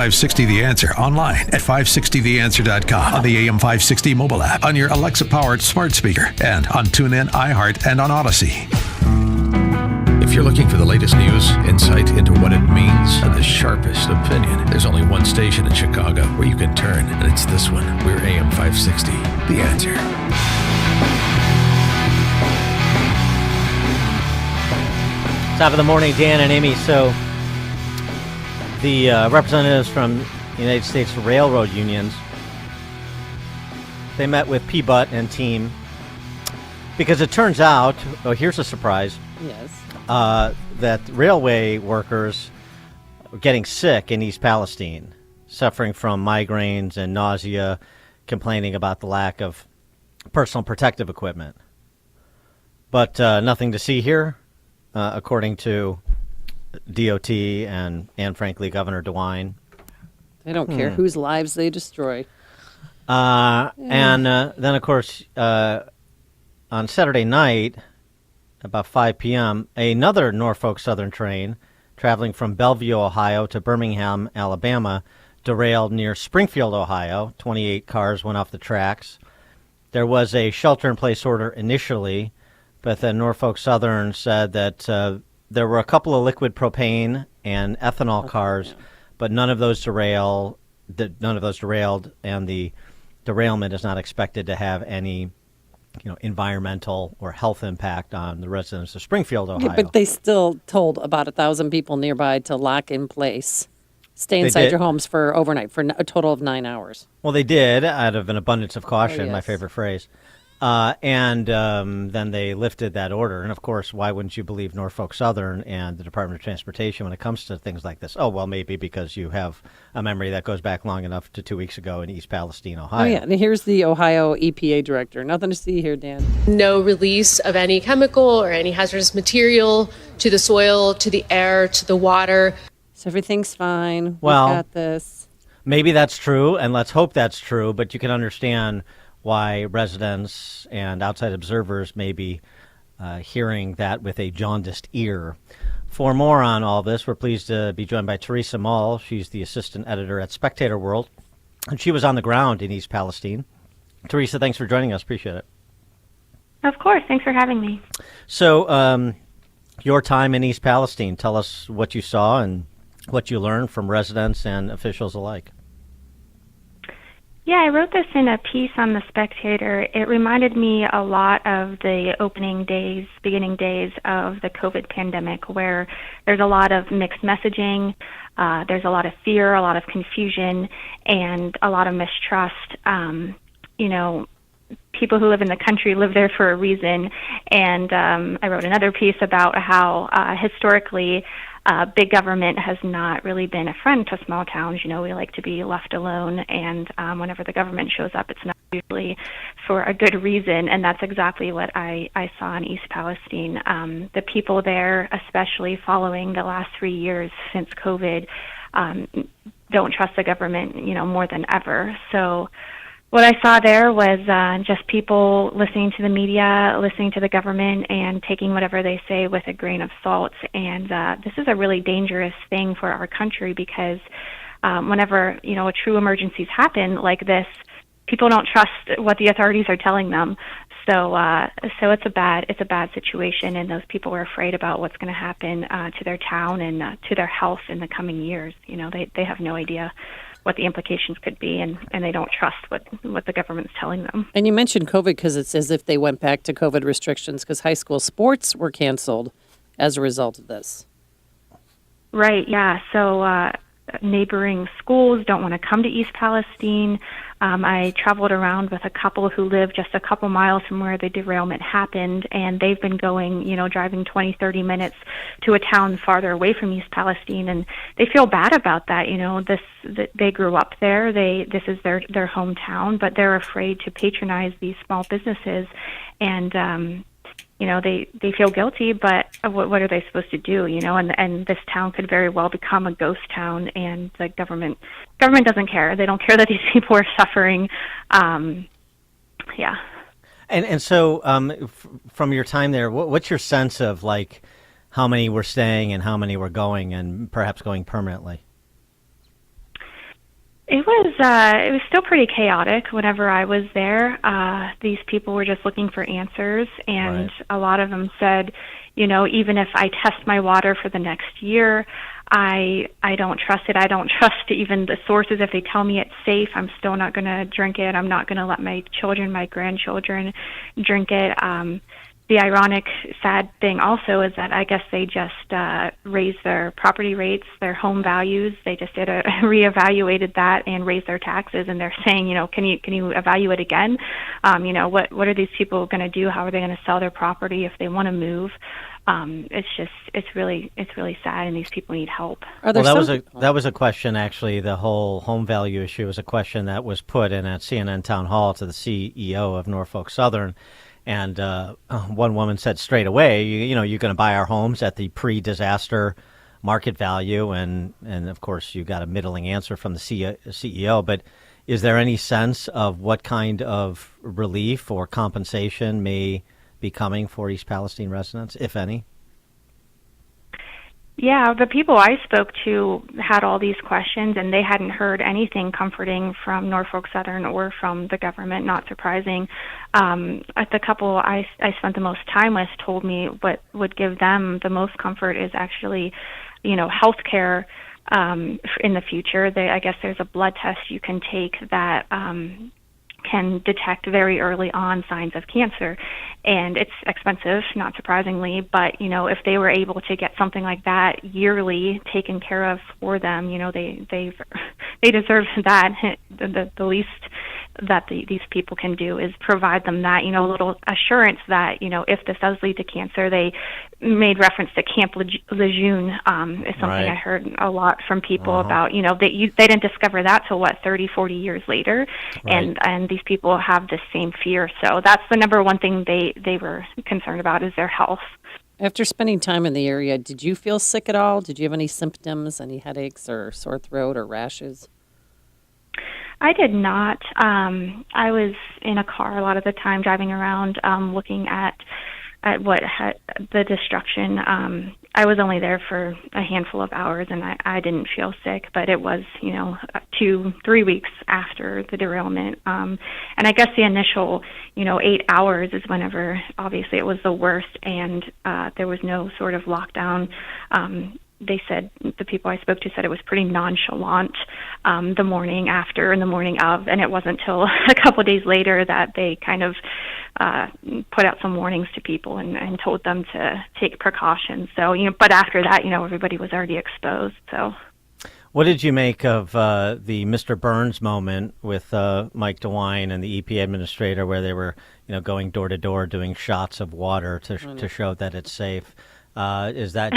560 The Answer online at 560theanswer.com, on the AM 560 mobile app, on your Alexa-powered smart speaker, and on TuneIn, iHeart, and on Odyssey. If you're looking for the latest news, insight into what it means, and the sharpest opinion, there's only one station in Chicago where you can turn, and it's this one. We're AM 560 The Answer. Top of the morning, Dan and Amy. So the representatives from the United States Railroad Unions, they met with P-Butt and team because it turns out, here's a surprise. Yes. That railway workers are getting sick in East Palestine, suffering from migraines and nausea, complaining about the lack of personal protective equipment. But nothing to see here, according to DOT and frankly, Governor DeWine. They don't care whose lives they destroy. And then, of course, on Saturday night, about 5 p.m., another Norfolk Southern train traveling from Bellevue, Ohio to Birmingham, Alabama, derailed near Springfield, Ohio. 28 cars went off the tracks. There was a shelter-in-place order initially, but then Norfolk Southern said that there were a couple of liquid propane and ethanol cars, but none of those derailed, and the derailment is not expected to have any environmental or health impact on the residents of Springfield, Ohio. Yeah, but they still told about 1,000 people nearby to lock in place, stay inside your homes for overnight for a total of 9 hours. Well, they did, out of an abundance of caution, yes. My favorite phrase. And then they lifted that order. And, of course, why wouldn't you believe Norfolk Southern and the Department of Transportation when it comes to things like this? Oh, well, maybe because you have a memory that goes back long enough to 2 weeks ago in East Palestine, Ohio. Oh, yeah. And here's the Ohio EPA director. Nothing to see here, Dan. No release of any chemical or any hazardous material to the soil, to the air, to the water. So everything's fine. Well, we've got this. Maybe that's true, and let's hope that's true, but you can understand why residents and outside observers may be hearing that with a jaundiced ear. For more on all this, we're pleased to be joined by Teresa Mull. She's the assistant editor at Spectator World, and she was on the ground in East Palestine. Teresa, thanks for joining us. Appreciate it. Of course. Thanks for having me. So your time in East Palestine, tell us what you saw and what you learned from residents and officials alike. Yeah, I wrote this in a piece on the Spectator. It reminded me a lot of the beginning days of the COVID pandemic, where there's a lot of mixed messaging, there's a lot of fear, a lot of confusion, and a lot of mistrust. People who live in the country live there for a reason. And I wrote another piece about how historically big government has not really been a friend to small towns. We like to be left alone, and whenever the government shows up, it's not usually for a good reason, and that's exactly what I saw in East Palestine. The people there, especially following the last 3 years since COVID, don't trust the government, more than ever. So what I saw there was just people listening to the media, listening to the government, and taking whatever they say with a grain of salt. And this is a really dangerous thing for our country because whenever, true emergencies happen like this, people don't trust what the authorities are telling them. So it's a bad situation, and those people are afraid about what's going to happen to their town and to their health in the coming years. They have no idea what the implications could be, and they don't trust what the government's telling them. And you mentioned COVID because it's as if they went back to COVID restrictions because high school sports were canceled as a result of this. Right, yeah. So neighboring schools don't want to come to East Palestine. I traveled around with a couple who live just a couple miles from where the derailment happened, and they've been going, driving 20, 30 minutes to a town farther away from East Palestine, and they feel bad about that. They grew up there. This is their hometown, but they're afraid to patronize these small businesses, and they feel guilty, but what are they supposed to do, and this town could very well become a ghost town, and the government doesn't care. They don't care that these people are suffering. Yeah. And so from your time there, what's your sense of how many were staying and how many were going and perhaps going permanently? it was still pretty chaotic whenever I was there. These people were just looking for answers, and Right. a lot of them said, even if I test my water for the next year, I don't trust it. I don't trust even the sources. If they tell me it's safe, I'm still not going to drink it. I'm not going to let my children, my grandchildren drink it. The ironic, sad thing also is that I guess they just raised their property rates, their home values. They just reevaluated that and raised their taxes. And they're saying, can you evaluate again? What are these people going to do? How are they going to sell their property if they want to move? It's really sad, and these people need help. Are there Well, some? that was a question, actually. The whole home value issue was a question that was put in at CNN Town Hall to the CEO of Norfolk Southern. And one woman said straight away, you're going to buy our homes at the pre-disaster market value. And of course, you got a middling answer from the CEO. But is there any sense of what kind of relief or compensation may be coming for East Palestine residents, if any? Yeah, the people I spoke to had all these questions, and they hadn't heard anything comforting from Norfolk Southern or from the government, not surprising. The couple I spent the most time with told me what would give them the most comfort is actually, health care in the future. I guess there's a blood test you can take that can detect very early on signs of cancer, and it's expensive, not surprisingly, but if they were able to get something like that yearly taken care of for them, they deserve that. The least that these people can do is provide them that, a little assurance that, if this does lead to cancer. They made reference to Camp Lejeune, is something Right. I heard a lot from people about, they didn't discover that till 30, 40 years later. Right. And these people have the same fear. So that's the number one thing they were concerned about, is their health. After spending time in the area, did you feel sick at all? Did you have any symptoms, any headaches or sore throat or rashes? I did not. I was in a car a lot of the time, driving around, looking at what had the destruction. I was only there for a handful of hours, and I didn't feel sick, but it was, 2-3 weeks after the derailment. And I guess the initial, 8 hours is whenever, obviously, it was the worst, and there was no sort of lockdown. They said, the people I spoke to said it was pretty nonchalant the morning after and the morning of, and it wasn't until a couple of days later that they kind of put out some warnings to people and told them to take precautions. So, but after that, everybody was already exposed. So, What did you make of the Mr. Burns moment with Mike DeWine and the EPA administrator, where they were, going door to door doing shots of water to show that it's safe? Is that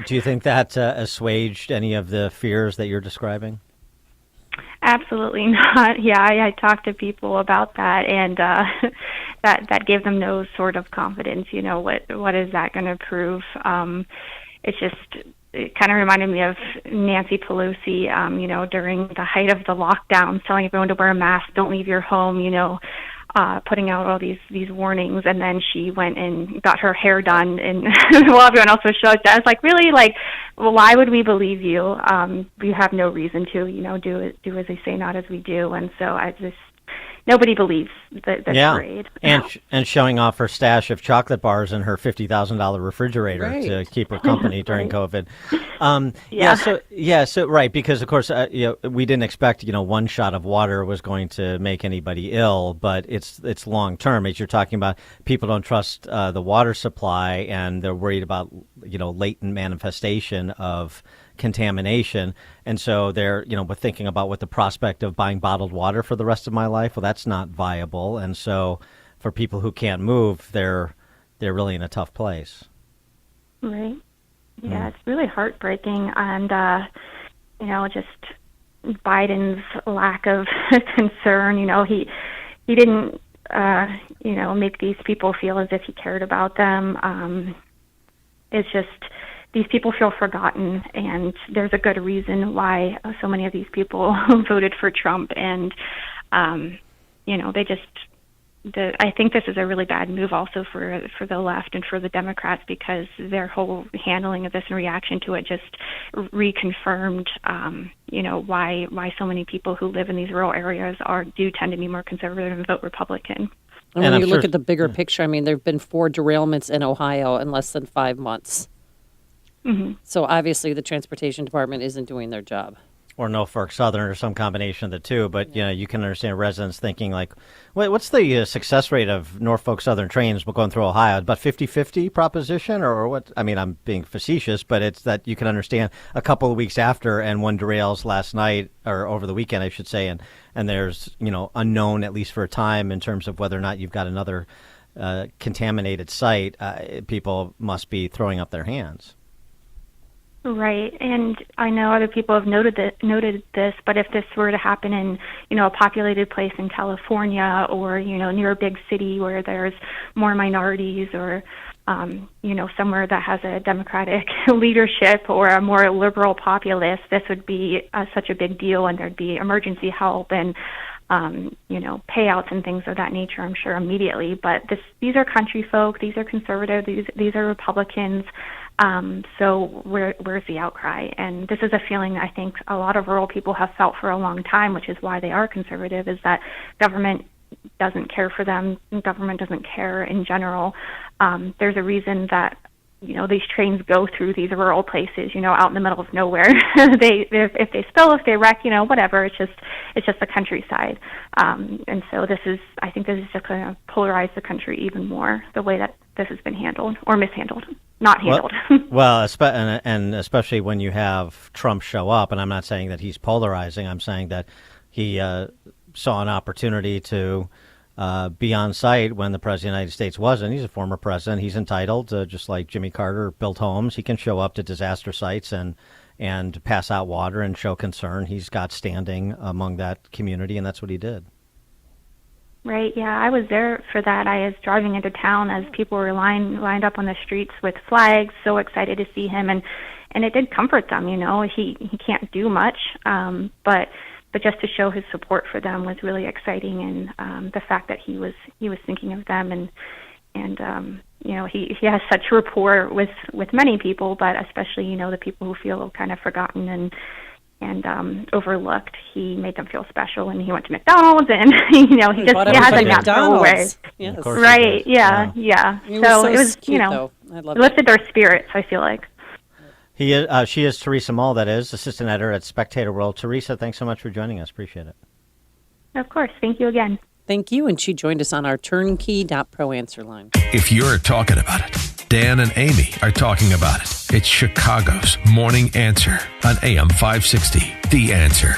do you think that assuaged any of the fears that you're describing? absolutely not. Yeah, I talked to people about that, and that gave them no sort of confidence. What is that going to prove? It kind of reminded me of Nancy Pelosi, during the height of the lockdown, telling everyone to wear a mask, don't leave your home, putting out all these warnings, and then she went and got her hair done, and while everyone else was shocked, I was like, really? Well, why would we believe you? We have no reason to, do as they say, not as we do, and so nobody believes the parade. And showing off her stash of chocolate bars in her $50,000 refrigerator Right. to keep her company during COVID. Yeah. So right, because of course, we didn't expect, one shot of water was going to make anybody ill, but it's long term. As you're talking about, people don't trust the water supply, and they're worried about, latent manifestation of contamination, and so they're we're thinking about what the prospect of buying bottled water for the rest of my life. Well, that's not viable, and so for people who can't move, they're really in a tough place. Right. Yeah, it's really heartbreaking, and just Biden's lack of concern. He didn't make these people feel as if he cared about them. It's just these people feel forgotten, and there's a good reason why so many of these people voted for Trump, and I think this is a really bad move also for the left and for the Democrats, because their whole handling of this and reaction to it just reconfirmed, why so many people who live in these rural areas do tend to be more conservative and vote Republican. And when you look at the bigger picture, I mean, there have been 4 derailments in Ohio in less than 5 months. Mm-hmm. So obviously the transportation department isn't doing their job. Or Norfolk Southern, or some combination of the two. But you can understand residents thinking like, what's the success rate of Norfolk Southern trains going through Ohio? About 50-50 proposition, or what? I mean, I'm being facetious, but it's that you can understand a couple of weeks after, and one derails last night or over the weekend, I should say, and there's unknown, at least for a time, in terms of whether or not you've got another contaminated site. People must be throwing up their hands. Right, and I know other people have noted this, but if this were to happen in, a populated place in California, or, near a big city where there's more minorities, or, somewhere that has a Democratic leadership or a more liberal populace, this would be such a big deal, and there'd be emergency help and, payouts and things of that nature, I'm sure, immediately. But these are country folk, these are conservative, these are Republicans. So where's the outcry? And this is a feeling I think a lot of rural people have felt for a long time, which is why they are conservative, is that government doesn't care for them. Government doesn't care in general. There's a reason that, these trains go through these rural places, out in the middle of nowhere. If they spill, if they wreck, whatever, it's just the countryside. And so I think this is just going to polarize the country even more, the way that this has been handled or mishandled. Not handled. Well, and especially when you have Trump show up, and I'm not saying that he's polarizing. I'm saying that he saw an opportunity to be on site when the President of the United States wasn't. He's a former president. He's entitled to, just like Jimmy Carter built homes, he can show up to disaster sites and pass out water and show concern. He's got standing among that community, and that's what he did. Right, yeah, I was there for that. I was driving into town as people were lined up on the streets with flags, so excited to see him, and it did comfort them. He can't do much, but just to show his support for them was really exciting, and the fact that he was thinking of them, and he has such rapport with many people, but especially the people who feel kind of forgotten and overlooked. He made them feel special, and he went to McDonald's, and he hasn't got throwaway. Yes. Right? Yeah. So it was cute, though. I loved it lifted their spirits, I feel like. She is Teresa Mull, that is, assistant editor at Spectator World. Teresa, thanks so much for joining us. Appreciate it. Of course. Thank you again. Thank you, and she joined us on our turnkey.pro answer line. If you're talking about it, Dan and Amy are talking about it. It's Chicago's Morning Answer on AM 560. The Answer.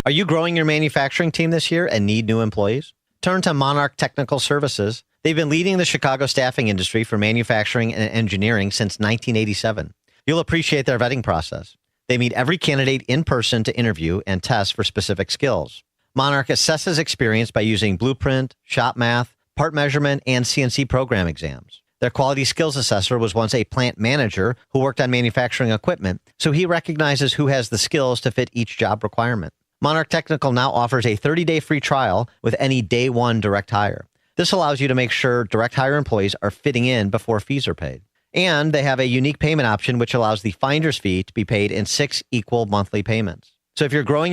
Are you growing your manufacturing team this year and need new employees? Turn to Monarch Technical Services. They've been leading the Chicago staffing industry for manufacturing and engineering since 1987. You'll appreciate their vetting process. They meet every candidate in person to interview and test for specific skills. Monarch assesses experience by using blueprint, shop math, part measurement, and CNC program exams. Their quality skills assessor was once a plant manager who worked on manufacturing equipment, so he recognizes who has the skills to fit each job requirement. Monarch Technical now offers a 30-day free trial with any day one direct hire. This allows you to make sure direct hire employees are fitting in before fees are paid. And they have a unique payment option which allows the finder's fee to be paid in 6 equal monthly payments. So if you're growing